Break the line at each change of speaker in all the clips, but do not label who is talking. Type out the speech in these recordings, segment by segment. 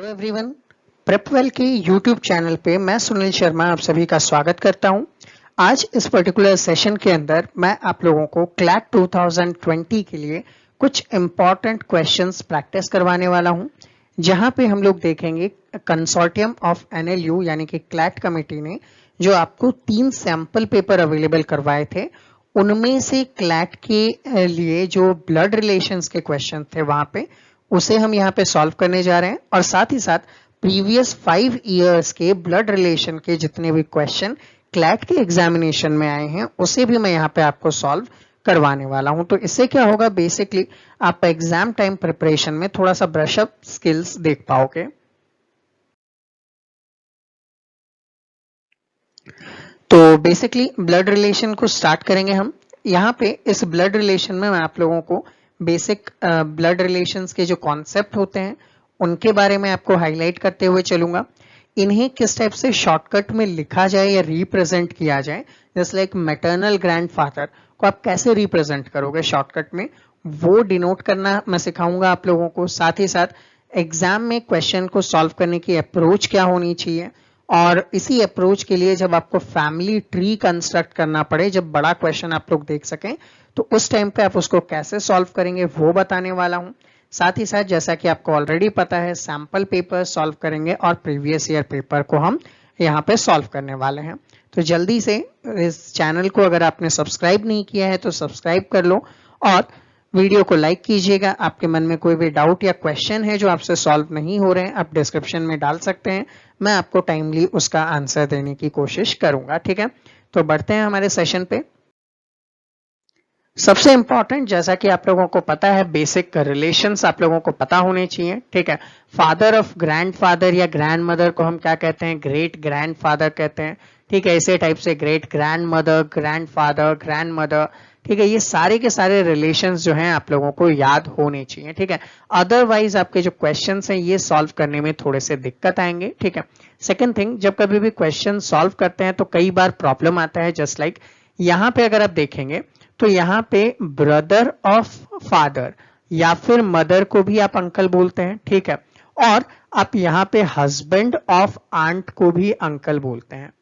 Hello everyone, प्रेपवेल के YouTube channel पे मैं सुनील शर्मा आप सभी का स्वागत करता हूं। आज इस पर्टिकुलर सेशन के अंदर मैं आप लोगों को क्लैट 2020 के लिए कुछ इम्पॉर्टेंट क्वेश्चंस प्रैक्टिस करवाने वाला हूं, जहां पे हम लोग देखेंगे कंसोर्टियम ऑफ एनएलयू यानी कि क्लैट कमेटी ने जो आपको 3 सैंपल पेपर अवेलेबल करवाए थे, उनमें से क्लैट के लिए जो ब्लड रिलेशंस के क्वेश्चन थे वहां पे उसे हम यहाँ पे सॉल्व करने जा रहे हैं और साथ ही साथ प्रीवियस 5 इयर्स के ब्लड रिलेशन के जितने भी क्वेश्चन क्लैट के एग्जामिनेशन में आए हैं उसे भी मैं यहाँ पे आपको सॉल्व करवाने वाला हूं। तो इससे क्या होगा, बेसिकली आप एग्जाम टाइम प्रिपरेशन में थोड़ा सा ब्रश अप स्किल्स देख पाओगे। तो बेसिकली ब्लड रिलेशन को स्टार्ट करेंगे हम। यहाँ पे इस ब्लड रिलेशन में मैं आप लोगों को बेसिक ब्लड रिलेशंस के जो कॉन्सेप्ट होते हैं उनके बारे में आपको हाईलाइट करते हुए चलूंगा। इन्हें किस टाइप से शॉर्टकट में लिखा जाए या रिप्रेजेंट किया जाए, जैसे लाइक मैटरनल ग्रैंडफादर को आप कैसे रिप्रेजेंट करोगे शॉर्टकट में, वो डिनोट करना मैं सिखाऊंगा आप लोगों को। साथ ही साथ एग्जाम में क्वेश्चन को सॉल्व करने की अप्रोच क्या होनी चाहिए, और इसी अप्रोच के लिए जब आपको फैमिली ट्री कंस्ट्रक्ट करना पड़े, जब बड़ा क्वेश्चन आप लोग देख सकें, तो उस टाइम पे आप उसको कैसे सॉल्व करेंगे वो बताने वाला हूं। साथ ही साथ जैसा कि आपको ऑलरेडी पता है, सैंपल पेपर सॉल्व करेंगे और प्रीवियस ईयर पेपर को हम यहाँ पे सॉल्व करने वाले हैं। तो जल्दी से इस चैनल को अगर आपने सब्सक्राइब नहीं किया है तो सब्सक्राइब कर लो और वीडियो को लाइक कीजिएगा। आपके मन में कोई भी डाउट या क्वेश्चन है जो आपसे सॉल्व नहीं हो रहे हैं, आप डिस्क्रिप्शन में डाल सकते हैं, मैं आपको टाइमली उसका आंसर देने की कोशिश करूंगा। ठीक है, तो बढ़ते हैं हमारे सेशन पे। सबसे इंपॉर्टेंट, जैसा कि आप लोगों को पता है, बेसिक रिलेशंस आप लोगों को पता होने चाहिए। ठीक है, फादर ऑफ ग्रैंडफादर या ग्रैंड मदर को हम क्या कहते हैं, ग्रेट ग्रैंडफादर कहते हैं। ठीक है, इसे टाइप से great grand mother, grandfather, grand mother. ठीक है, ये सारे के सारे रिलेशंस जो हैं आप लोगों को याद होने चाहिए। ठीक है, अदरवाइज आपके जो क्वेश्चंस हैं ये सॉल्व करने में थोड़े से दिक्कत आएंगे। ठीक है, सेकंड थिंग, जब कभी भी क्वेश्चन सॉल्व करते हैं तो कई बार प्रॉब्लम आता है, जस्ट लाइक यहाँ पे अगर आप देखेंगे तो यहाँ पे ब्रदर ऑफ फादर या फिर मदर को भी आप अंकल बोलते हैं। ठीक है, और आप यहाँ पे हस्बैंड ऑफ आंट को भी अंकल बोलते हैं।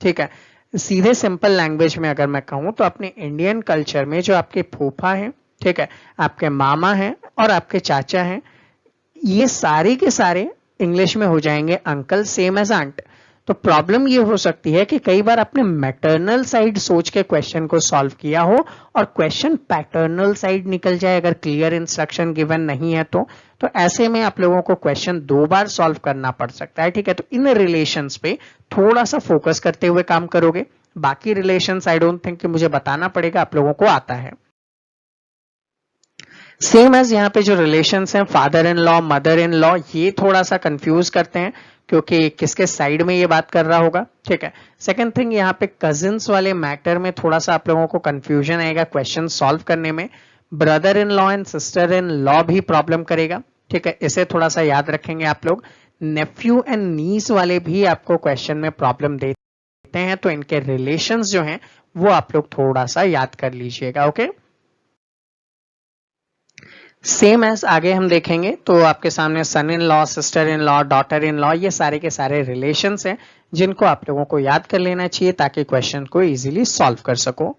ठीक है, सीधे सिंपल लैंग्वेज में अगर मैं कहूं तो अपने इंडियन कल्चर में जो आपके फूफा हैं, ठीक है, आपके मामा हैं और आपके चाचा हैं, ये सारे के सारे इंग्लिश में हो जाएंगे अंकल, सेम एज आंट। तो प्रॉब्लम ये हो सकती है कि कई बार आपने मैटरनल साइड सोच के क्वेश्चन को सॉल्व किया हो और क्वेश्चन पैटर्नल साइड निकल जाए, अगर क्लियर इंस्ट्रक्शन गिवन नहीं है तो ऐसे में आप लोगों को क्वेश्चन 2 बार सॉल्व करना पड़ सकता है। ठीक है, तो इन रिलेशंस पे थोड़ा सा फोकस करते हुए काम करोगे। बाकी रिलेशंस आई डोंट थिंक कि मुझे बताना पड़ेगा, आप लोगों को आता है। सेम एज यहाँ पे जो रिलेशंस हैं, father in law, mother in law, ये थोड़ा सा कंफ्यूज करते हैं क्योंकि किसके साइड में ये बात कर रहा होगा। ठीक है, सेकंड थिंग, यहाँ पे कजिन्स वाले मैटर में थोड़ा सा आप लोगों को कंफ्यूजन आएगा क्वेश्चन सॉल्व करने में। Brother in law and sister in law भी प्रॉब्लम करेगा। ठीक है, इसे थोड़ा सा याद रखेंगे आप लोग। नेफ्यू एंड नीस वाले भी आपको क्वेश्चन में प्रॉब्लम देते हैं, तो इनके रिलेशंस जो हैं वो आप लोग थोड़ा सा याद कर लीजिएगा। ओके, सेम एज आगे हम देखेंगे तो आपके सामने son in law, sister in law, daughter in law, ये सारे के सारे रिलेशंस हैं जिनको आप लोगों को याद कर लेना चाहिए ताकि क्वेश्चन को इजीली सॉल्व कर सको।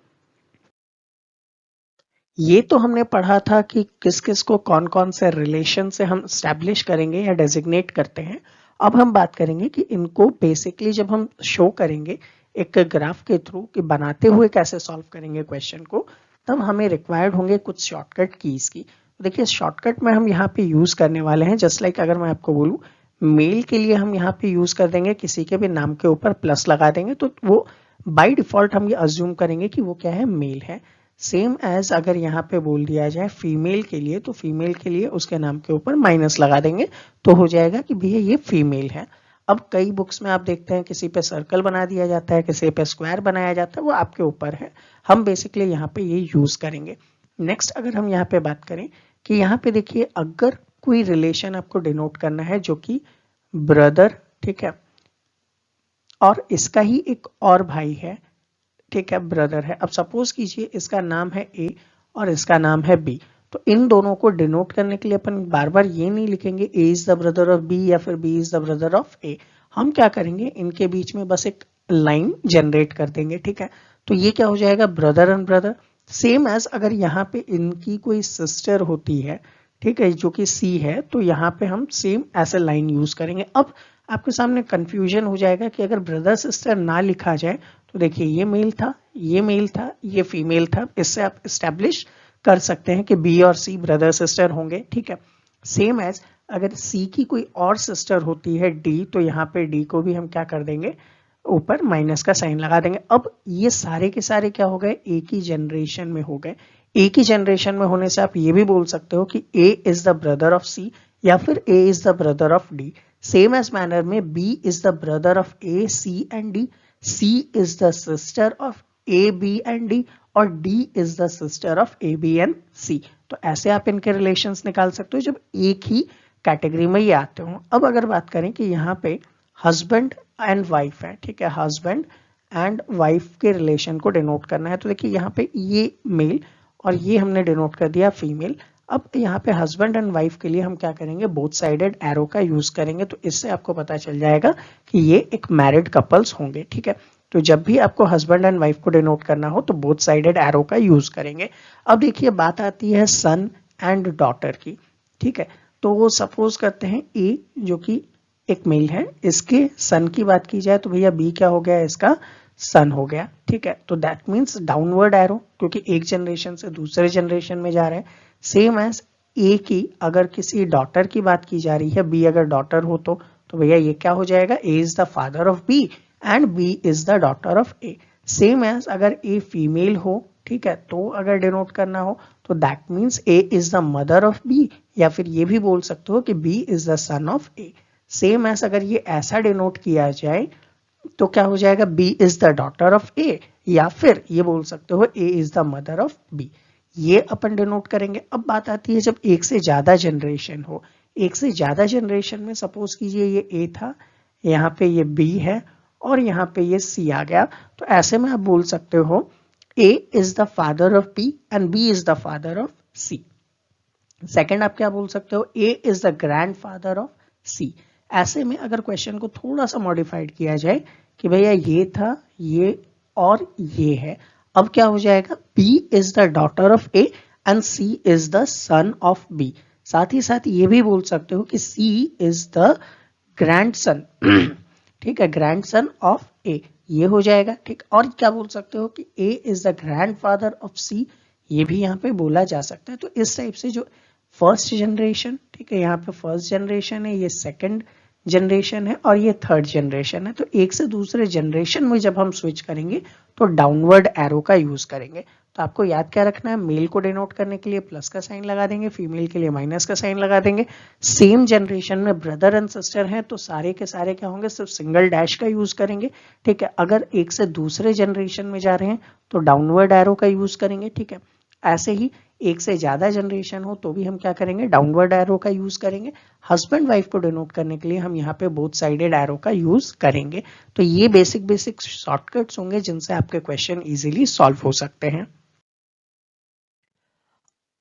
ये तो हमने पढ़ा था कि किस किस को कौन कौन से रिलेशन से हम स्टैब्लिश करेंगे या डेजिग्नेट करते हैं। अब हम बात करेंगे कि इनको बेसिकली जब हम शो करेंगे एक ग्राफ के थ्रू कि बनाते हुए कैसे सॉल्व करेंगे क्वेश्चन को, तब हमें रिक्वायर्ड होंगे कुछ शॉर्टकट कीज की। देखिए, शॉर्टकट में हम यहाँ पे यूज करने वाले हैं, जस्ट लाइक अगर मैं आपको बोलूं मेल के लिए हम यहाँ पे यूज कर देंगे, किसी के भी नाम के ऊपर प्लस लगा देंगे तो वो बाय डिफॉल्ट हम ये अज्यूम करेंगे कि वो क्या है, मेल है। सेम एज अगर यहाँ पे बोल दिया जाए फीमेल के लिए, तो फीमेल के लिए उसके नाम के ऊपर माइनस लगा देंगे तो हो जाएगा कि भैया ये फीमेल है। अब कई बुक्स में आप देखते हैं किसी पे सर्कल बना दिया जाता है, किसी पे स्क्वायर बनाया जाता है, वो आपके ऊपर है। हम बेसिकली यहाँ पे ये यूज करेंगे। नेक्स्ट अगर हम यहाँ पे बात करें कि यहाँ पे देखिए, अगर कोई रिलेशन आपको डिनोट करना है जो कि ब्रदर, ठीक है, और इसका ही एक और भाई है, ठीक है, ब्रदर है। अब सपोज कीजिए इसका नाम है ए और इसका नाम है बी, तो इन दोनों को डिनोट करने के लिए अपन बार बार ये नहीं लिखेंगे A is the brother of B या फिर B is the brother of A. हम क्या करेंगे, इनके बीच में बस एक लाइन जनरेट कर देंगे, ठीक है। तो ये क्या हो जाएगा, brother and brother. Same as अगर यहाँ पे इनकी कोई सिस्टर होती है, ठीक है, जो कि सी है, तो यहाँ पे हम सेम ऐसे लाइन यूज करेंगे। अब आपके सामने कंफ्यूजन हो जाएगा कि अगर ब्रदर सिस्टर ना लिखा जाए तो देखिए ये मेल था, ये मेल था, ये फीमेल था, इससे आप इस्टेब्लिश कर सकते हैं कि बी और सी ब्रदर सिस्टर होंगे, ठीक है। सेम एज अगर सी की कोई और सिस्टर होती है डी, तो यहाँ पे डी को भी हम क्या कर देंगे, ऊपर माइनस का साइन लगा देंगे। अब ये सारे के सारे क्या हो गए, एक ही जनरेशन में हो गए। एक ही जनरेशन में होने से आप ये भी बोल सकते हो कि A is the brother of C या फिर A is the brother of D. Same as manner में B is the brother of A C and D, C is the sister of A B and D, और D is the sister of A B and C. तो ऐसे आप इनके relations निकाल सकते हो जब एक ही कैटेगरी में ये आते हो। अब अगर बात करें कि यहाँ पे हस्बैंड एंड वाइफ है, ठीक है, हस्बैंड एंड वाइफ के रिलेशन को डिनोट करना है, तो देखिए यहाँ पे ये मेल और ये हमने डिनोट कर दिया फीमेल। अब यहाँ पे हस्बैंड एंड वाइफ के लिए हम क्या करेंगे, बोथ साइडेड एरो का यूज करेंगे, तो इससे आपको पता चल जाएगा कि ये एक मैरिड कपल्स होंगे, ठीक है। तो जब भी आपको हस्बैंड एंड वाइफ को डिनोट करना हो तो बोथ साइडेड एरो का यूज करेंगे। अब देखिए बात आती है सन एंड डॉटर की, ठीक है। तो वो सपोज करते हैं ए जो कि एक मेल है, इसके सन की बात की जाए तो भैया बी क्या हो गया, इसका सन हो गया, ठीक है। तो दैट मीन्स डाउनवर्ड एरो, क्योंकि एक जनरेशन से दूसरे जनरेशन में जा रहे हैं। सेम एज ए की अगर किसी डॉटर की बात की जा रही है, बी अगर डॉटर हो तो भैया ये क्या हो जाएगा, A is the father of B and B is the daughter of A. Same as अगर ए फीमेल हो, ठीक है, तो अगर डिनोट करना हो तो that means A is the mother of B, या फिर ये भी बोल सकते हो कि B is the son of A. Same as अगर ये ऐसा डिनोट किया जाए तो क्या हो जाएगा, B is the daughter of A, या फिर ये बोल सकते हो A is the mother of B. ये अपन डिनोट करेंगे। अब बात आती है जब एक से ज्यादा जनरेशन हो, एक से ज्यादा जनरेशन में सपोज कीजिए ये ए था, यहाँ पे ये बी है और यहाँ पे ये सी आ गया, तो ऐसे में आप बोल सकते हो A is the father of B and B is the father of C. Second आप क्या बोल सकते हो, A is the grandfather of C. ऐसे में अगर क्वेश्चन को थोड़ा सा मॉडिफाइड किया जाए कि भैया ये था, ये और ये है, अब क्या हो जाएगा, B is the daughter of A and C is the son of B। साथ ही साथ ये भी बोल सकते हो कि C इज द ग्रैंडसन, ठीक है, ग्रैंडसन ऑफ A, ये हो जाएगा, ठीक। और क्या बोल सकते हो कि A is the grandfather of C, ये भी यहाँ पे बोला जा सकता है। तो इस टाइप से जो फर्स्ट जनरेशन, ठीक है, यहाँ पे फर्स्ट जनरेशन है, ये सेकंड जनरेशन है और ये थर्ड जनरेशन है, तो एक से दूसरे जनरेशन में जब हम स्विच करेंगे तो डाउनवर्ड एरो का यूज करेंगे। तो आपको याद क्या रखना है, मेल को डिनोट करने के लिए प्लस का साइन लगा देंगे, फीमेल के लिए माइनस का साइन लगा देंगे। सेम जनरेशन में ब्रदर एंड सिस्टर हैं तो सारे के सारे क्या होंगे, सिर्फ सिंगल डैश का यूज करेंगे, ठीक है। अगर एक से दूसरे जनरेशन में जा रहे हैं तो डाउनवर्ड एरो का यूज करेंगे, ठीक है। ऐसे ही एक से ज्यादा जनरेशन हो तो भी हम क्या करेंगे, डाउनवर्ड एरो का यूज करेंगे। हस्बैंड वाइफ को डिनोट करने के लिए हम यहाँ पे बोथ साइडेड एरो का यूज करेंगे। तो ये बेसिक शॉर्टकट्स होंगे जिनसे आपके क्वेश्चन इजीली सॉल्व हो सकते हैं।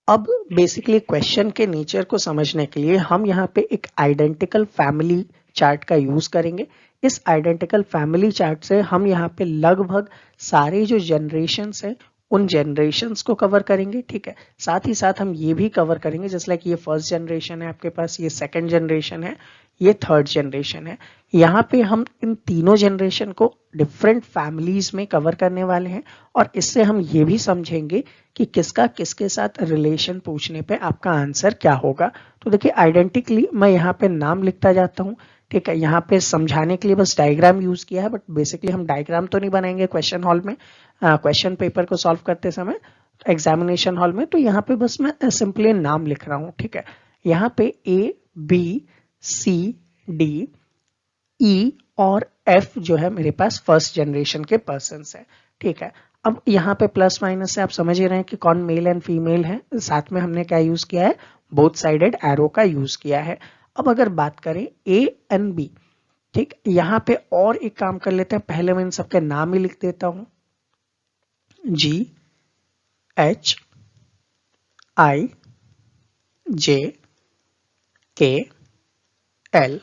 अब बेसिकली क्वेश्चन के नेचर को समझने के लिए हम यहाँ पे एक आइडेंटिकल फैमिली चार्ट का यूज करेंगे। इस आइडेंटिकल फैमिली चार्ट से हम यहाँ पे लगभग सारे जो जनरेशन्स हैं उन जनरेशन्स को कवर करेंगे, ठीक है। साथ ही साथ हम ये भी कवर करेंगे, जैसे लाइक ये फर्स्ट जनरेशन है आपके पास, ये सेकंड जनरेशन है, ये थर्ड जनरेशन है। यहाँ पे हम इन तीनों जनरेशन को डिफरेंट फैमिलीज में कवर करने वाले हैं और इससे हम ये भी समझेंगे कि किसका किसके साथ रिलेशन पूछने पे आपका आंसर क्या होगा। तो देखिए आइडेंटिकली मैं यहाँ पे नाम लिखता जाता हूँ, ठीक है। यहाँ पे समझाने के लिए बस डायग्राम यूज किया है, बट बेसिकली हम डायग्राम तो नहीं बनाएंगे क्वेश्चन हॉल में, क्वेश्चन पेपर को सॉल्व करते समय एग्जामिनेशन हॉल में। तो यहाँ पे बस मैं सिंपली नाम लिख रहा हूँ, ठीक है। यहाँ पे ए बी सी डी ई और एफ जो है मेरे पास फर्स्ट जनरेशन के पर्सन है, ठीक है। अब यहाँ पे प्लस माइनस से आप समझ ही रहे हैं कि कौन मेल एंड फीमेल है। साथ में हमने क्या यूज किया है, बोथ साइडेड एरो का यूज किया है। अब अगर बात करें ए एंड बी, ठीक, यहाँ पे और एक काम कर लेते हैं, पहले मैं इन सबके नाम ही लिख देता हूं, G H I जे के एल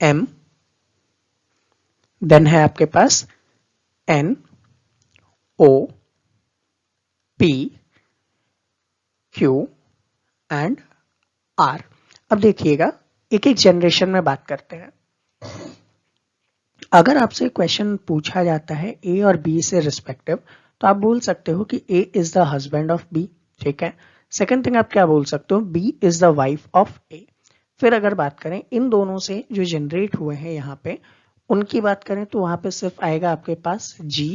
एम, देन है आपके पास N O P Q and R. अब देखिएगा एक एक जनरेशन में बात करते हैं। अगर आपसे क्वेश्चन पूछा जाता है ए और बी से रिस्पेक्टिव, तो आप बोल सकते हो कि A is the husband of B, ठीक है। सेकंड थिंग आप क्या बोल सकते हो, B is the wife of A. फिर अगर बात करें इन दोनों से जो जनरेट हुए हैं यहाँ पे, उनकी बात करें तो वहां पे सिर्फ आएगा आपके पास जी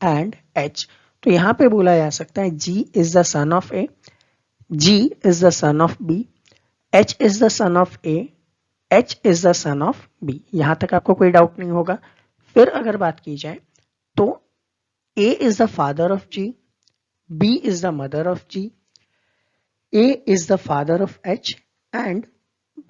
एंड एच। तो यहाँ पे बोला जा सकता है G is the son of A, G is the son of B, H is the son of A, H is the son of B. यहां तक आपको कोई डाउट नहीं होगा। फिर अगर बात की जाए तो A is the father of G, B is the mother of G, A is the father of H and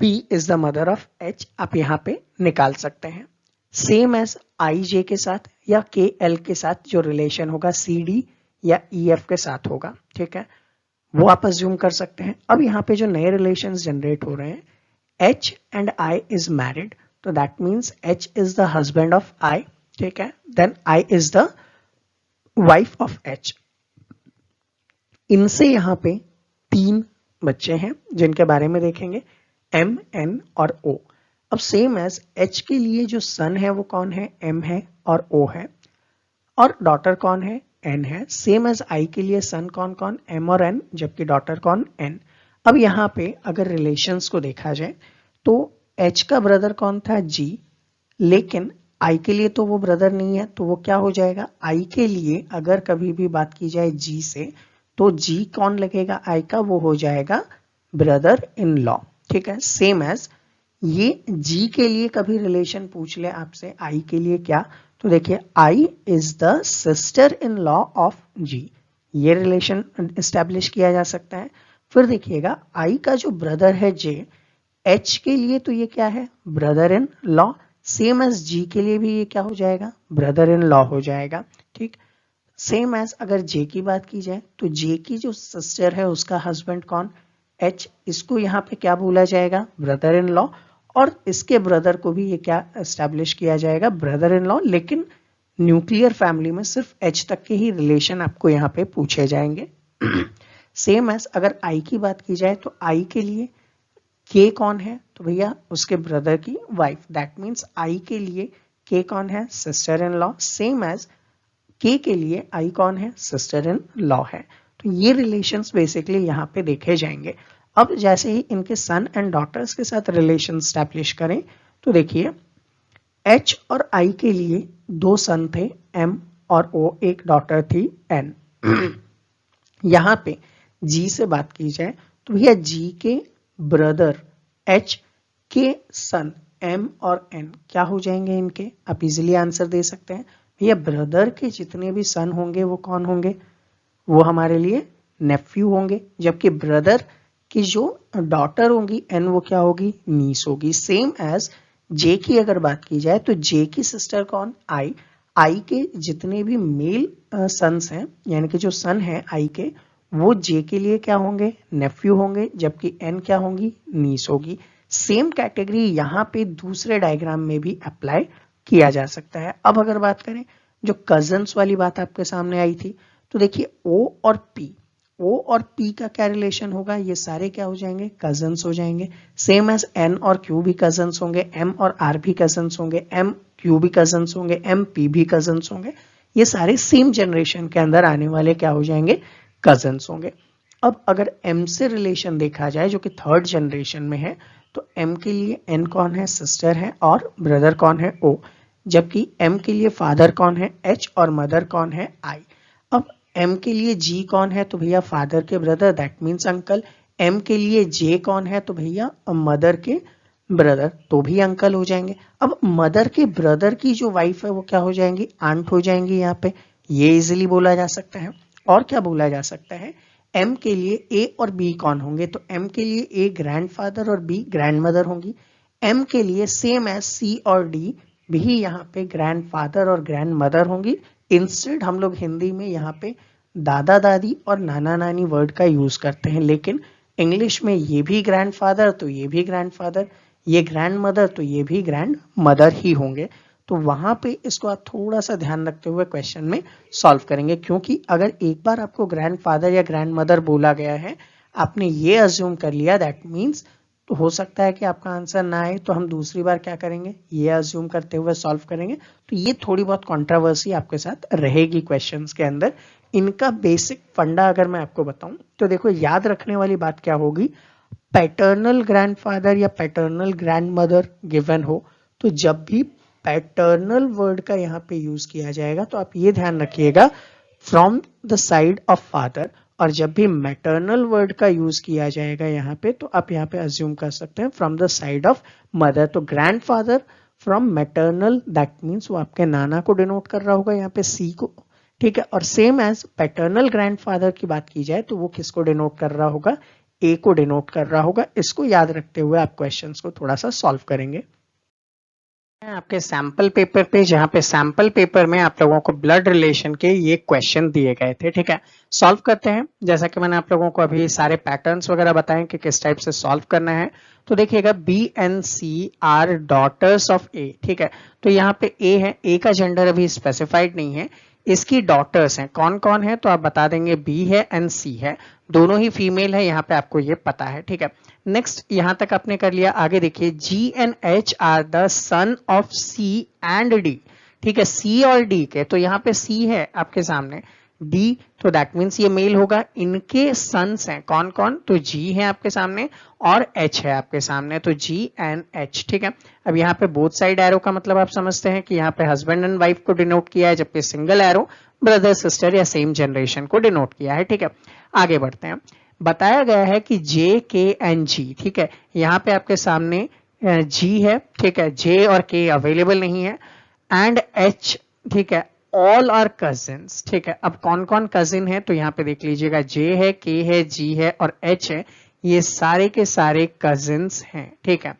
B is the mother of H. आप यहां पे निकाल सकते हैं। सेम एज आई जे के साथ या के एल के साथ जो रिलेशन होगा सी डी या ई एफ के साथ होगा, ठीक है, वो आप अज्यूम कर सकते हैं। अब यहाँ पे जो नए रिलेशंस जनरेट हो रहे हैं, H and I is married, तो that means H is the husband of I, ठीक है, then I is the wife of H। इनसे यहाँ पे 3 बच्चे हैं जिनके बारे में देखेंगे, M, N और O। अब सेम एज H के लिए जो सन है वो कौन है, M है और O है, और डॉटर कौन है, N है। सेम एज I के लिए सन कौन कौन, M और N, जबकि डॉटर कौन, N। अब यहाँ पे अगर रिलेशंस को देखा जाए तो H का ब्रदर कौन था, G, लेकिन I के लिए तो वो ब्रदर नहीं है, तो वो क्या हो जाएगा, I के लिए अगर कभी भी बात की जाए G से, तो G कौन लगेगा I का, वो हो जाएगा ब्रदर इन लॉ, ठीक है। सेम एज ये G के लिए कभी रिलेशन पूछ ले आपसे I के लिए क्या, तो देखिए I is the sister in law of G, ये रिलेशन एस्टेब्लिश किया जा सकता है। फिर देखिएगा I का जो ब्रदर है J, H के लिए तो ये क्या है, brother in law. Same as G के लिए भी ये क्या हो जाएगा, ब्रदर इन लॉ हो जाएगा, ठीक। सेम एज अगर J की बात की जाए तो J की जो सिस्टर है उसका हस्बैंड कौन, H, इसको यहाँ पे क्या बोला जाएगा, ब्रदर इन लॉ, और इसके ब्रदर को भी ये क्या एस्टेब्लिश किया जाएगा, ब्रदर इन लॉ। लेकिन न्यूक्लियर फैमिली में सिर्फ H तक के ही रिलेशन आपको यहाँ पे पूछे जाएंगे। सेम एज अगर I की बात की जाए तो I के लिए K कौन है, तो भैया उसके ब्रदर की वाइफ, दैट मीन्स I के लिए K कौन है, sister in law. Same as K के लिए I कौन है, सिस्टर इन लॉ है। तो ये रिलेशंस बेसिकली यहाँ पे देखे जाएंगे। अब जैसे ही इनके सन एंड डॉटर्स के साथ रिलेशन स्टैब्लिश करें तो देखिए H और I के लिए 2 सन थे, M और O, एक डॉटर थी, N। यहाँ पे G से बात की जाए तो भैया G के ब्रदर H के सन M और N क्या हो जाएंगे इनके, आप इजीली आंसर दे सकते हैं। भैया ब्रदर के जितने भी सन होंगे वो कौन होंगे, वो हमारे लिए नेफ्यू होंगे, जबकि ब्रदर की जो डॉटर होगी N, वो क्या होगी, नीस होगी। सेम एज J की अगर बात की जाए तो J की सिस्टर कौन, I के जितने भी मेल सन्स हैं, यानी कि जो सन है I के, वो J के लिए क्या होंगे, नेफ्यू होंगे, जबकि N क्या होंगी, नीस होगी। सेम कैटेगरी यहाँ पे दूसरे डायग्राम में भी अप्लाई किया जा सकता है। अब अगर बात करें जो कजन्स वाली बात आपके सामने आई थी, तो देखिए O और P का क्या रिलेशन होगा, ये सारे क्या हो जाएंगे, कजन्स हो जाएंगे। सेम एज N और Q भी कजन्स होंगे, M और R भी कजन्स होंगे, M Q भी कजन्स होंगे, M P भी कजन्स होंगे। ये सारे सेम जनरेशन के अंदर आने वाले क्या हो जाएंगे, कजन्स होंगे। अब अगर M से रिलेशन देखा जाए जो कि 3rd जनरेशन में है, तो M के लिए N कौन है, सिस्टर है, और ब्रदर कौन है, O, जबकि M के लिए फादर कौन है, H, और मदर कौन है, I। अब M के लिए G कौन है, तो भैया फादर के brother, that means uncle. M के लिए J कौन है, तो भैया मदर के ब्रदर, तो भी अंकल हो जाएंगे। अब मदर के ब्रदर की जो वाइफ है वो क्या हो जाएंगी, आंट हो जाएंगी यहाँ पे, ये इजिली बोला जा सकता है। और क्या बोला जा सकता है, M के लिए A और B कौन होंगे, तो M के लिए A ग्रैंडफादर और B ग्रैंडमदर होंगी। M के लिए सेम एज C और D भी यहाँ पे ग्रैंडफादर और ग्रैंडमदर होंगी। इंस्टेड हम लोग हिंदी में यहाँ पे दादा दादी और नाना नानी वर्ड का यूज करते हैं, लेकिन इंग्लिश में ये भी ग्रैंडफादर तो ये भी ग्रैंडफादर, ये ग्रैंड मदर तो ये भी ग्रैंड मदर ही होंगे। तो वहां पे इसको आप थोड़ा सा ध्यान रखते हुए क्वेश्चन में सॉल्व करेंगे, क्योंकि अगर एक बार आपको ग्रैंडफादर या ग्रैंड मदर बोला गया है, आपने ये अज्यूम कर लिया, दैट मीन्स तो हो सकता है कि आपका आंसर ना आए, तो हम दूसरी बार क्या करेंगे, ये अज्यूम करते हुए सॉल्व करेंगे। तो ये थोड़ी बहुत कंट्रोवर्सी आपके साथ रहेगी क्वेश्चंस के अंदर। इनका बेसिक फंडा अगर मैं आपको बताऊं तो देखो, याद रखने वाली बात क्या होगी, पैटर्नल ग्रैंडफादर या पैटर्नल ग्रैंडमदर गिवन हो, तो जब भी पैटर्नल वर्ड का यहाँ पे यूज किया जाएगा तो आप ये ध्यान रखिएगा from the side of father, और जब भी मैटरनल वर्ड का यूज किया जाएगा यहाँ पे, तो आप यहाँ पे अज्यूम कर सकते हैं from the side of mother. तो grandfather from maternal, that means वो आपके नाना को डिनोट कर रहा होगा यहाँ पे सी को, ठीक है। और सेम एज पैटर्नल ग्रैंडफादर की बात की जाए तो वो किसको डिनोट कर रहा होगा, ए को डिनोट कर रहा होगा। इसको याद रखते हुए आप क्वेश्चंस को थोड़ा सा सॉल्व करेंगे। आपके सैंपल पेपर पे, जहां पे सैंपल पेपर में आप लोगों को ब्लड रिलेशन के ये क्वेश्चन दिए गए थे, ठीक है। सॉल्व करते हैं। जैसा कि मैंने आप लोगों को अभी सारे पैटर्न्स वगैरह बताए कि किस टाइप से सॉल्व करना है। तो देखिएगा, B and C are daughters of A, ठीक है। तो यहाँ पे ए है, ए का जेंडर अभी स्पेसिफाइड नहीं है, इसकी डॉटर्स हैं, कौन कौन है तो आप बता देंगे, बी है एंड सी है, दोनों ही फीमेल है, यहाँ पे आपको ये पता है, ठीक है। नेक्स्ट यहां तक आपने कर लिया। आगे देखिए, G and H are the son of C and D, ठीक है, सी और डी के। तो यहाँ पे सी है आपके सामने, डी तो दैट मीन्स ये मेल होगा। इनके सन्स हैं कौन कौन, तो जी है आपके सामने और एच है आपके सामने, तो जी एंड एच, ठीक है। अब यहाँ पे बोथ साइड एरो का मतलब आप समझते हैं कि यहाँ पे हस्बैंड एंड वाइफ को डिनोट किया है, जबकि सिंगल एरो ब्रदर सिस्टर या सेम जनरेशन को डिनोट किया है, ठीक है। आगे बढ़ते हैं। बताया गया है कि जे के एंड जी, ठीक है, यहाँ पे आपके सामने जी है, ठीक है, जे और के अवेलेबल नहीं है, एंड एच, ठीक है, ऑल आर कजिन्स, ठीक है। अब कौन कौन कजिन है तो यहाँ पे देख लीजिएगा, जे है, के है, जी है और एच है, ये सारे के सारे कजिन्स हैं, ठीक है।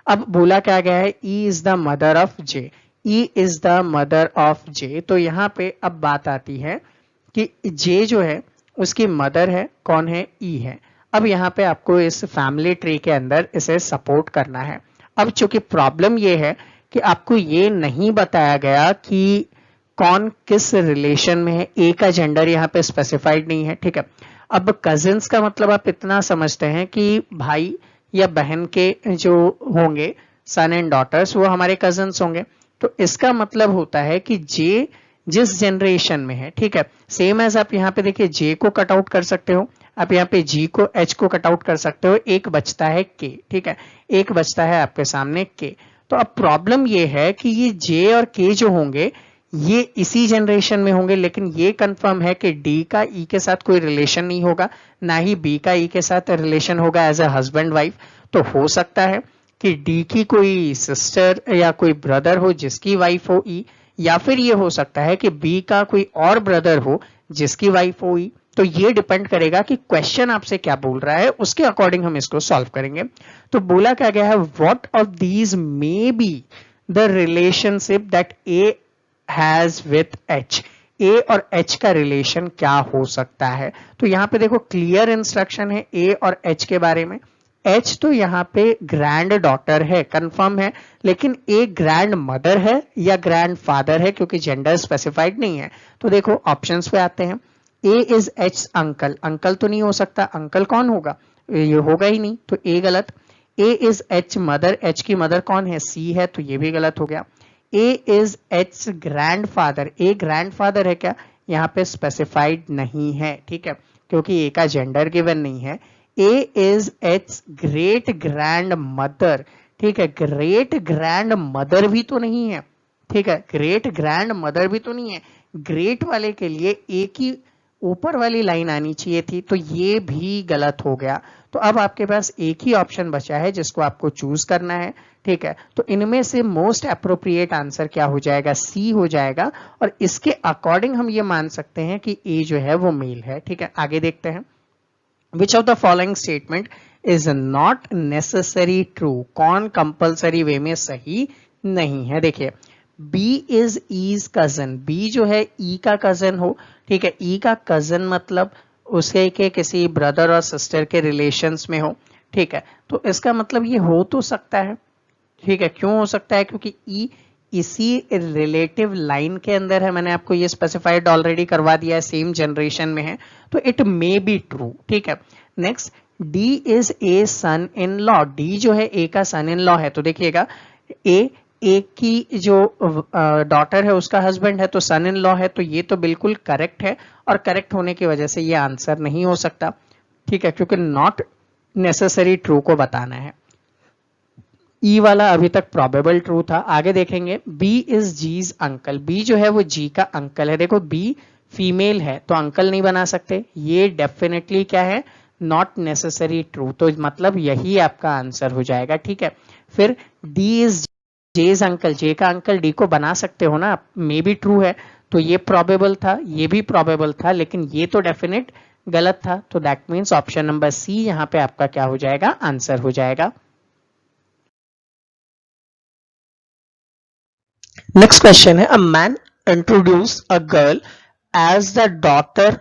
अब बोला क्या गया है, E is the mother of J, E is the mother of J. तो यहाँ पे अब बात आती है कि जे जो है उसकी मदर है, कौन है, ई है। अब यहाँ पे आपको इस फैमिली ट्री के अंदर इसे सपोर्ट करना है। अब चूंकि प्रॉब्लम ये है कि आपको ये नहीं बताया गया कि कौन किस रिलेशन में है, ए का जेंडर यहाँ पे स्पेसिफाइड नहीं है, ठीक है। अब कजिन्स का मतलब आप इतना समझते हैं कि भाई या बहन के जो होंगे सन एंड डॉटर्स, वो हमारे कजिन्स होंगे। तो इसका मतलब होता है कि जे जिस जनरेशन में है, ठीक है, सेम एज आप यहाँ पे देखिए, जे को कट आउट कर सकते हो, आप यहाँ पे जी को, एच को कट आउट कर सकते हो, एक बचता है के, ठीक है, एक बचता है आपके सामने के। तो अब प्रॉब्लम ये है कि ये जे और के जो होंगे ये इसी जनरेशन में होंगे, लेकिन ये कंफर्म है कि डी का ई के साथ कोई रिलेशन नहीं होगा, ना ही बी का ई के साथ रिलेशन होगा एज ए हस्बैंड वाइफ। तो हो सकता है कि डी की कोई सिस्टर या कोई ब्रदर हो जिसकी वाइफ हो ई, या फिर ये हो सकता है कि बी का कोई और ब्रदर हो जिसकी वाइफ हो ई। तो ये डिपेंड करेगा कि क्वेश्चन आपसे क्या बोल रहा है, उसके अकॉर्डिंग हम इसको सॉल्व करेंगे। तो बोला क्या गया है, what of these may be the relationship that A has with H, A और एच का रिलेशन क्या हो सकता है। तो यहाँ पे देखो, क्लियर इंस्ट्रक्शन है ए और एच के बारे में। एच तो यहाँ पे ग्रैंड डॉटर है, कंफर्म है, लेकिन ए ग्रैंड मदर है या ग्रैंड फादर है, क्योंकि जेंडर स्पेसिफाइड नहीं है। तो देखो ऑप्शंस पे आते हैं, ए इज एच अंकल, अंकल तो नहीं हो सकता, अंकल कौन होगा, ये होगा ही नहीं, तो ए गलत। ए इज एच मदर, एच की मदर कौन है, सी है, तो ये भी गलत हो गया। A is H grandfather, A grandfather है क्या, यहाँ पे स्पेसिफाइड नहीं है, ठीक है, क्योंकि ए का जेंडर गिवन नहीं है। A is H great grandmother, ठीक है, ग्रेट ग्रैंड मदर भी तो नहीं है, ठीक है, ग्रेट ग्रैंड मदर भी तो नहीं है। ग्रेट वाले के लिए ए की ऊपर वाली लाइन आनी चाहिए थी, तो ये भी गलत हो गया। तो अब आपके पास एक ही ऑप्शन बचा है जिसको आपको चूज करना है, ठीक है। तो इनमें से मोस्ट अप्रोप्रिएट आंसर क्या हो जाएगा, सी हो जाएगा, और इसके अकॉर्डिंग हम ये मान सकते हैं कि ए जो है वो मेल है, ठीक है। आगे देखते हैं, which of the following statement is not necessary true, कौन कंपल्सरी वे में सही नहीं है। देखिए, B is E's cousin, B जो है ई का कजन हो, ठीक है, ई का कजन मतलब उसके के किसी ब्रदर और सिस्टर के रिलेशंस में हो, ठीक है, तो इसका मतलब ये हो तो सकता है, ठीक है। क्यों हो सकता है? क्योंकि ई इसी रिलेटिव लाइन के अंदर है, मैंने आपको ये स्पेसिफाइड ऑलरेडी करवा दिया है, सेम जनरेशन में है, तो इट मे बी ट्रू, ठीक है। Next, D is a son in law, D जो है ए का सन इन लॉ है, तो देखिएगा ए की जो डॉटर है उसका हस्बैंड है, तो सन इन लॉ है, तो ये तो बिल्कुल करेक्ट है, और करेक्ट होने की वजह से ये आंसर नहीं हो सकता, ठीक है, क्योंकि नॉट नेसेसरी ट्रू को बताना है। ई वाला अभी तक प्रोबेबल ट्रू था। आगे देखेंगे, बी इज जीज अंकल, बी जो है वो जी का अंकल है। देखो बी फीमेल है तो अंकल नहीं बना सकते, ये डेफिनेटली क्या है, नॉट नेसेसरी ट्रू, तो मतलब यही आपका आंसर हो जाएगा, ठीक है। फिर डी इज जेज अंकल, जे का अंकल डी को बना सकते हो ना, मे बी ट्रू है, तो ये प्रोबेबल था, ये भी प्रोबेबल था, लेकिन ये तो डेफिनेट गलत था, तो that means option number C यहाँ पे आपका क्या हो जाएगा, आंसर हो जाएगा। नेक्स्ट क्वेश्चन है, a man introduce a girl as the daughter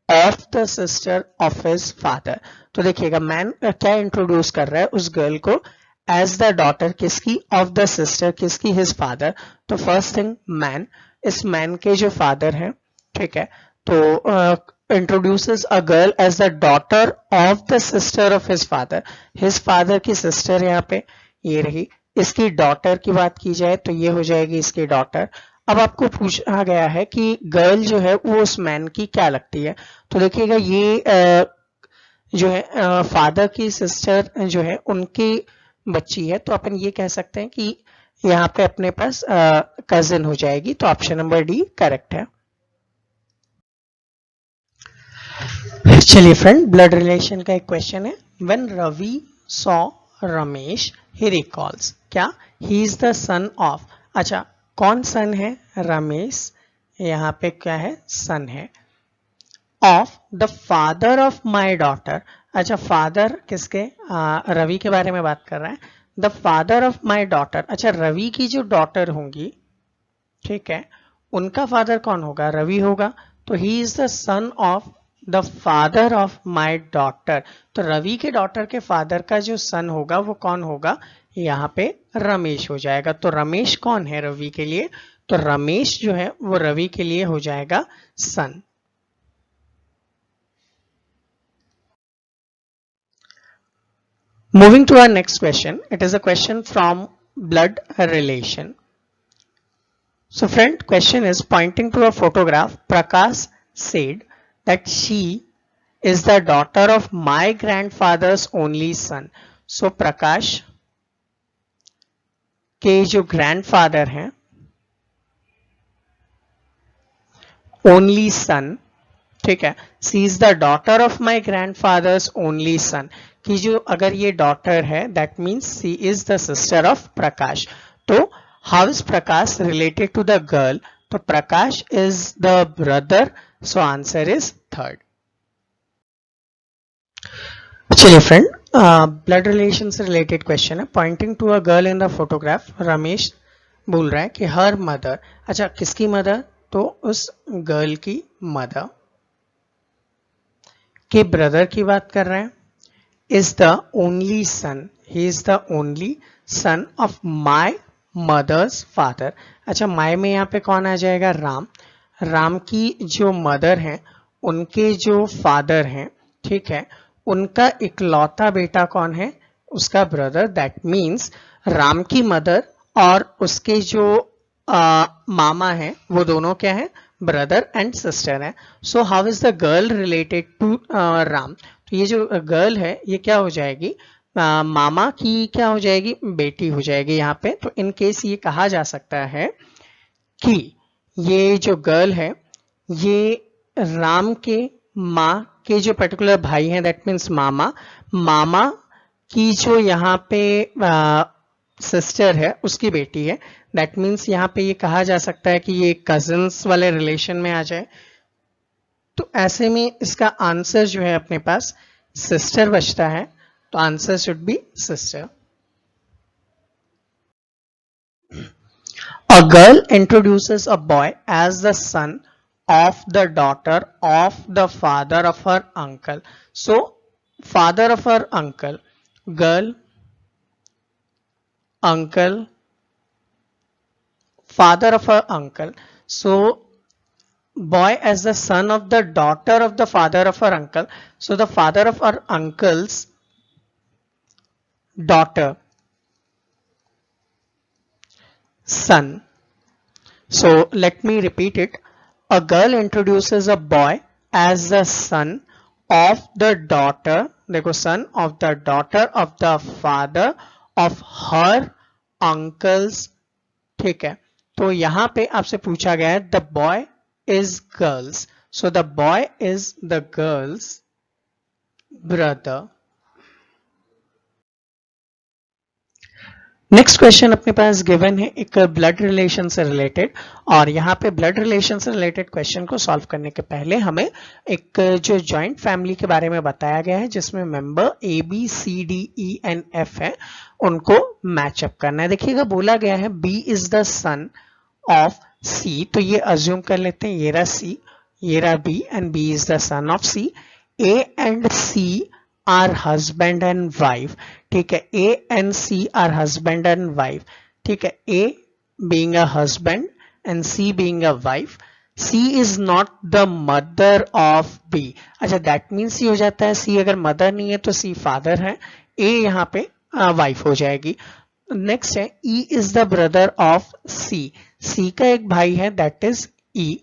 of the sister of his father. तो देखिएगा मैन क्या इंट्रोड्यूस कर रहा है उस गर्ल को, एज द डॉटर किसकी, ऑफ द सिस्टर किसकी, हिज फादर। तो फर्स्ट थिंग मैन, इस मैन के जो फादर हैं, ठीक है, तो introduces a girl as the daughter of the sister of his father, his father की सिस्टर यहाँ पे ये रही, इसकी डॉटर की बात की जाए तो ये हो जाएगी इसकी डॉटर। अब आपको पूछा गया है कि गर्ल जो है वो उस मैन की क्या लगती है, तो देखिएगा ये जो है फादर की सिस्टर जो है उनकी बच्ची है, तो अपन ये कह सकते हैं कि यहाँ पे अपने पास कजिन हो जाएगी, तो ऑप्शन नंबर डी करेक्ट है। चलिए फ्रेंड, ब्लड रिलेशन का एक क्वेश्चन है, when Ravi saw Ramesh he recalls, क्या he is the son of, अच्छा कौन सन है, रमेश यहाँ पे क्या है, सन है, of the father of my daughter, अच्छा फादर किसके, रवि के बारे में बात कर रहा है, the father of my daughter, अच्छा रवि की जो डॉटर होंगी, ठीक है, उनका फादर कौन होगा, रवि होगा, तो ही is the son of the father of my daughter, तो रवि के डॉटर के फादर का जो सन होगा वो कौन होगा, यहाँ पे रमेश हो जाएगा। तो रमेश कौन है रवि के लिए, तो रमेश जो है वो रवि के लिए हो जाएगा सन। Moving to our next question, it is a question from blood relation. So friend, question is, pointing to a photograph, Prakash said that she is the daughter of my grandfather's only son. So Prakash के जो grandfather हैं, only son, ठीक है, C is the daughter of my grandfather's only son, कि जो अगर ये daughter है that means C is the sister of Prakash, तो how is Prakash related to the girl, तो Prakash is the brother, so answer is third. चलिए फ्रेंड, ब्लड रिलेशन से related question है, pointing to a girl in the photograph, Ramesh बोल रहा है कि her mother, अच्छा किसकी मदर, तो उस गर्ल की मदर के ब्रदर की बात कर रहे हैं, is the only son, he is the only son of my mother's father, अच्छा माई में यहाँ पे कौन आ जाएगा, राम, राम की जो मदर हैं उनके जो फादर हैं, ठीक है, उनका इकलौता बेटा कौन है, उसका ब्रदर, दैट मीन्स राम की मदर और उसके जो मामा है वो दोनों क्या है, ब्रदर एंड सिस्टर है। So how is the girl related to Ram, तो ये जो गर्ल है ये क्या हो जाएगी, मामा की क्या हो जाएगी, बेटी हो जाएगी यहाँ पे। तो इन केस ये कहा जा सकता है कि ये जो गर्ल है ये राम के माँ के जो पर्टिकुलर भाई हैं दैट मीन्स मामा, मामा की जो यहाँ पे सिस्टर है उसकी बेटी है, दैट मीन्स यहाँ पे ये कहा जा सकता है कि ये कजिन्स वाले रिलेशन में आ जाए। तो ऐसे में इसका आंसर जो है अपने पास सिस्टर बचता है, तो answer should be sister. A girl introduces a boy as the son of the daughter of the father of her uncle. So father of her uncle, girl, uncle, father of her uncle. So boy as the son of the daughter of the father of her uncle. So the father of her uncle's daughter, son. So let me repeat it. A girl introduces a boy as the son of the daughter, देखो son of the daughter of the father of her uncles. ठीक है, तो यहां पे आपसे पूछा गया है the boy is girls, so the boy is the girls brother. Next question अपने पास गिवन है एक ब्लड रिलेशन से रिलेटेड, और यहाँ पे ब्लड रिलेशन से रिलेटेड क्वेश्चन को सॉल्व करने के पहले हमें एक जो जॉइंट फैमिली के बारे में बताया गया है जिसमें member A B C D E and F है, उनको मैचअप करना है. देखिएगा बोला गया है B is the son of C, तो ये अज्यूम कर लेते हैं ये रहा सी, ये रहा B and B is the son of C. A and C are husband and wife. ठीक है, A and C are husband and wife. ठीक है, A being a husband and C being a wife. C is not the mother of B. अच्छा, that means ये हो जाता है सी अगर मदर नहीं है तो सी फादर है, ए यहाँ पे वाइफ हो जाएगी. नेक्स्ट है E is the brother of C. C का एक भाई है दैट इज ई,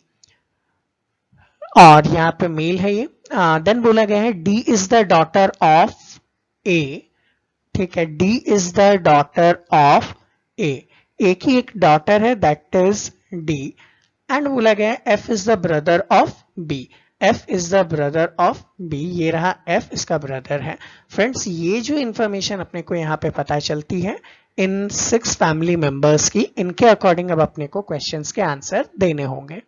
और यहाँ पे मेल है ये. देन बोला गया है D is the daughter of A. ठीक है, D is the daughter of A. A की एक डॉटर है दैट इज डी. एंड बोला गया है F is the brother of B. F is the brother of B, ये रहा एफ इसका ब्रदर है. फ्रेंड्स, ये जो इंफॉर्मेशन अपने को यहाँ पे पता चलती है इन 6 फैमिली मेंबर्स की, इनके अकॉर्डिंग अब अपने को क्वेश्चंस के आंसर देने होंगे.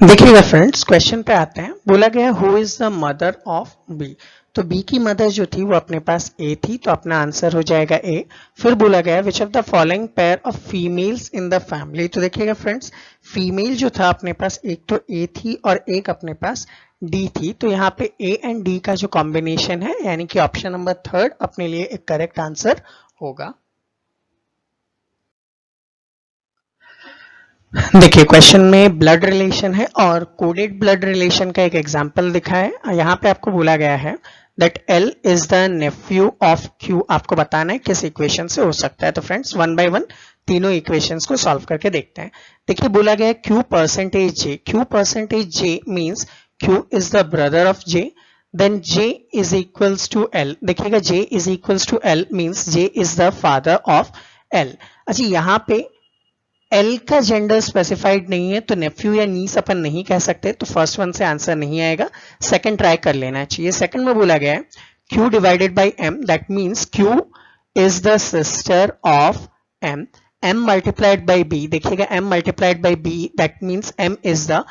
देखिएगा फ्रेंड्स, क्वेश्चन पे आते हैं. बोला गया who is the mother of B. तो बी की मदर जो थी वो अपने पास ए थी, तो अपना आंसर हो जाएगा ए. फिर बोला गया विच of the following pair of females in the family. तो देखिएगा फ्रेंड्स, फीमेल जो था अपने पास एक तो ए थी और एक अपने पास डी थी, तो यहाँ पे ए एंड डी का जो कॉम्बिनेशन है यानी कि ऑप्शन नंबर 3 अपने लिए एक करेक्ट आंसर होगा. देखिए क्वेश्चन में ब्लड रिलेशन है और कोडेड ब्लड रिलेशन का एक एग्जांपल दिखा है. यहाँ पे आपको बोला गया है that L is the Neiphiu of Q. आपको बताना है किस इक्वेशन से हो सकता है. तो फ्रेंड्स 1 by 1 तीनों इक्वेशंस को सॉल्व करके देखते हैं. देखिए बोला गया है Q percentage J. Q percentage J means Q is the brother of J. Then J is equals to L. देखिएगा J is equals to L means J is the father of L. अच्छा, यहाँ पे L का gender specified नहीं है तो नेफ्यू या नीस अपन नहीं कह सकते, तो फर्स्ट वन से आंसर नहीं आएगा. सेकंड ट्राई कर लेना चाहिए. सेकंड में बोला गया है Q divided by M, that means Q is the sister of M. M multiplied by B. देखिएगा M multiplied by B, that means M is the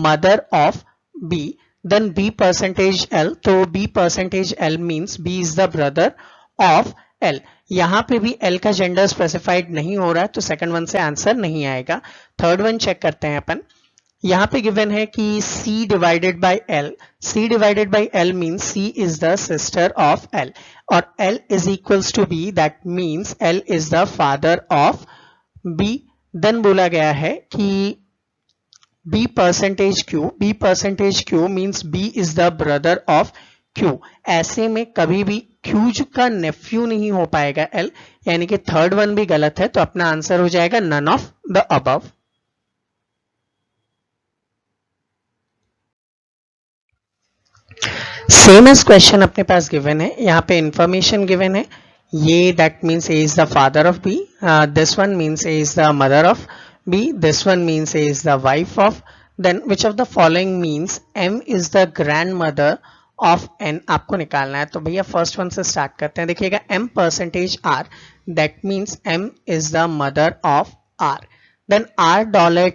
mother of B. Then B percentage L, तो B percentage L means B is the brother of L. यहां पे भी L का gender specified नहीं हो रहा है तो सेकंड वन से आंसर नहीं आएगा. थर्ड वन चेक करते हैं अपन. यहां पे गिवन है कि C divided by L. C divided by L means C is the sister of L और L is equals to B, that means L is the father of B. Then बोला गया है कि B percentage Q. B percentage Q means B is the brother of Q. ऐसे में कभी भी Q का नेफ्यू नहीं हो पाएगा L, यानी कि थर्ड वन भी गलत है, तो अपना आंसर हो जाएगा none of the above. Same as question अपने पास गिवन है. यहाँ पे इंफॉर्मेशन गिवन है, ये that means A is the father of B, this one means A is the mother of B, this one means A is the wife of. Then which of the following means M is the grandmother of N. आपको निकालना है, तो भैया first one से start करते हैं. देखिएगा M percentage R, that means M is the mother of R. Then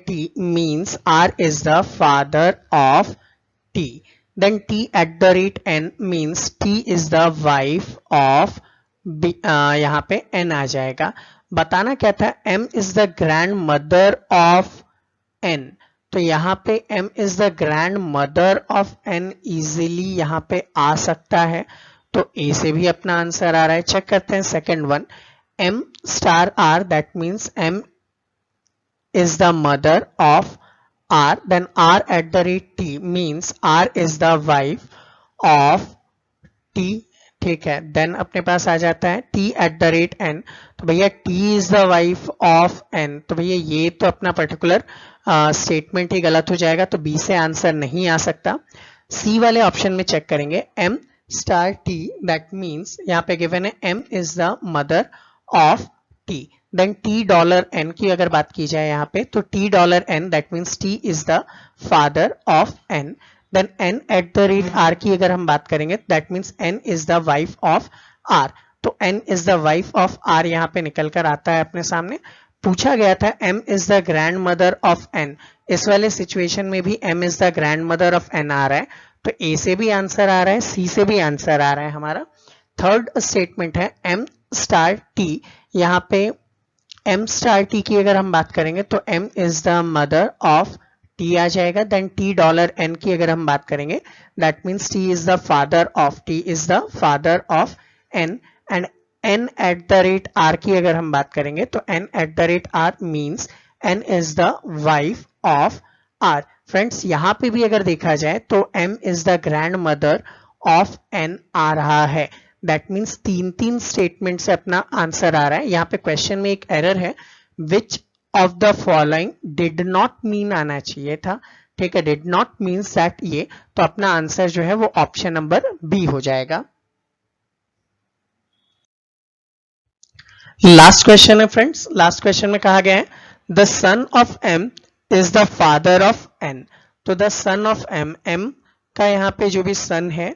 $T means R is the father of T. Then T@N means T is the wife of B. यहाँ पे N आ जाएगा. बताना क्या था, m is the grandmother of n। तो यहाँ पे m is the grandmother of n easily यहाँ पे आ सकता है, तो a से भी अपना आंसर आ रहा है। चेक करते हैं second one, m star r, that means m is the mother of r, then r at the rate t means r is the wife of t, ठीक है। देन अपने पास आ जाता है t at the rate n, तो भैया t is the wife of n, तो भैया ये तो अपना पर्टिकुलर स्टेटमेंट ही गलत हो जाएगा, तो b से आंसर नहीं आ सकता। c वाले ऑप्शन में चेक करेंगे, m star t, that means यहाँ पे गिवन है m is the mother of t, then T dollar N की अगर बात की जाए यहाँ पे, तो T dollar N, that means T is the father of N. Then N at the rate R की अगर हम बात करेंगे, दैट मीन्स N is the wife of R, तो N is the wife of R यहाँ पे निकल कर आता है अपने सामने। पूछा गया था M is the grandmother of N, इस वाले सिचुएशन में भी M is the grandmother of N आ रहा है, तो ए से भी आंसर आ रहा है, सी से भी आंसर आ रहा है हमारा। थर्ड स्टेटमेंट है एम स्टार टी, यहाँ पे m स्टार t की अगर हम बात करेंगे तो m is the mother of t आ जाएगा। देन t डॉलर n की अगर हम बात करेंगे, दैट means t is the father of, t is the father of n, and n eight the rate r की अगर हम बात करेंगे तो n eight the rate r means n is the wife of r। Friends यहाँ पे भी अगर देखा जाए तो m is the grandmother of n आ रहा है, दैट मीन्स तीन स्टेटमेंट से अपना आंसर आ रहा है। यहाँ पे क्वेश्चन में एक एरर है, विच of the following did not mean आना चाहिए था, ठीक है, डिड नॉट मीन्स दैट ये, तो अपना आंसर जो है वो ऑप्शन नंबर बी हो जाएगा। लास्ट क्वेश्चन है फ्रेंड्स, लास्ट क्वेश्चन में कहा गया है the son of m is the father of n, तो द सन ऑफ m का यहाँ पे जो भी सन है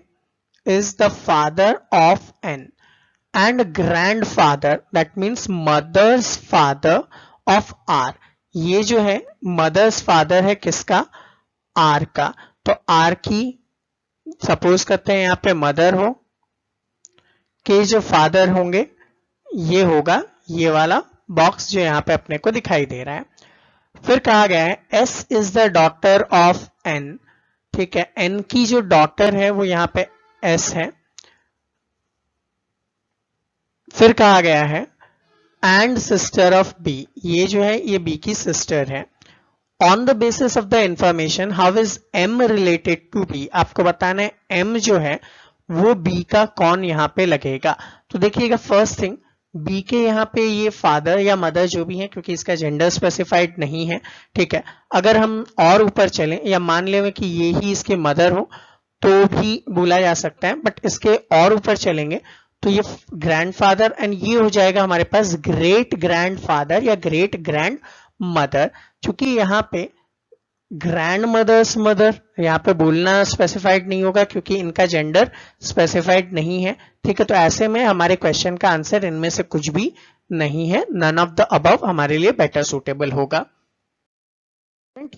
is the father of n and grandfather, that means mother's father of r, ये जो है mother's father है किसका, r का, तो r की सपोज करते हैं यहाँ पे मदर हो, के जो फादर होंगे ये होगा ये वाला बॉक्स जो यहाँ पे अपने को दिखाई दे रहा है। फिर कहा गया है s is the daughter of n, ठीक है, n की जो डॉटर है वो यहाँ पे S है। फिर कहा गया है एंड सिस्टर ऑफ B, ये जो है ये B की सिस्टर है। On the basis of the information how is M related to B, आपको बताना है M जो है वो B का कौन यहाँ पे लगेगा। तो देखिएगा फर्स्ट थिंग, B के यहाँ पे ये फादर या मदर जो भी है, क्योंकि इसका जेंडर स्पेसिफाइड नहीं है, ठीक है, अगर हम और ऊपर चलें या मान लें कि ये ही इसके मदर हो तो भी बोला जा सकता है, बट इसके और ऊपर चलेंगे तो ये ग्रैंडफादर एंड ये हो जाएगा हमारे पास ग्रेट ग्रैंडफादर या ग्रेट ग्रैंड मदर। चूंकि यहाँ पे ग्रैंड मदर्स मदर यहाँ पे बोलना स्पेसिफाइड नहीं होगा क्योंकि इनका जेंडर स्पेसिफाइड नहीं है, ठीक है, तो ऐसे में हमारे क्वेश्चन का आंसर इनमें से कुछ भी नहीं है, नन ऑफ द अबव हमारे लिए बेटर सूटेबल होगा।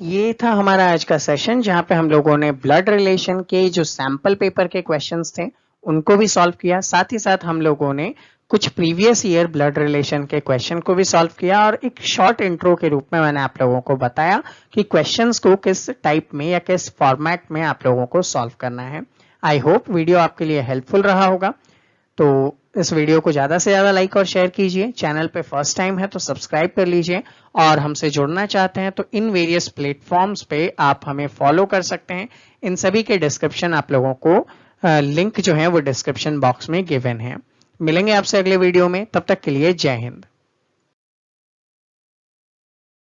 ये था हमारा आज का सेशन जहां पे हम लोगों ने ब्लड रिलेशन के जो सैंपल पेपर के क्वेश्चंस थे उनको भी सॉल्व किया, साथ ही साथ हम लोगों ने कुछ प्रीवियस ईयर ब्लड रिलेशन के क्वेश्चन को भी सॉल्व किया और एक शॉर्ट इंट्रो के रूप में मैंने आप लोगों को बताया कि क्वेश्चंस को किस टाइप में या किस फॉर्मेट में आप लोगों को सॉल्व करना है। आई होप वीडियो आपके लिए हेल्पफुल रहा होगा, तो इस वीडियो को ज्यादा से ज्यादा लाइक और शेयर कीजिए। चैनल पे फर्स्ट टाइम है तो सब्सक्राइब कर लीजिए और हमसे जुड़ना चाहते हैं तो इन वेरियस प्लेटफॉर्म्स पे आप हमें फॉलो कर सकते हैं। इन सभी के डिस्क्रिप्शन आप लोगों को लिंक जो है वो डिस्क्रिप्शन बॉक्स में गिवन है। मिलेंगे आपसे अगले वीडियो में, तब तक के लिए जय हिंद।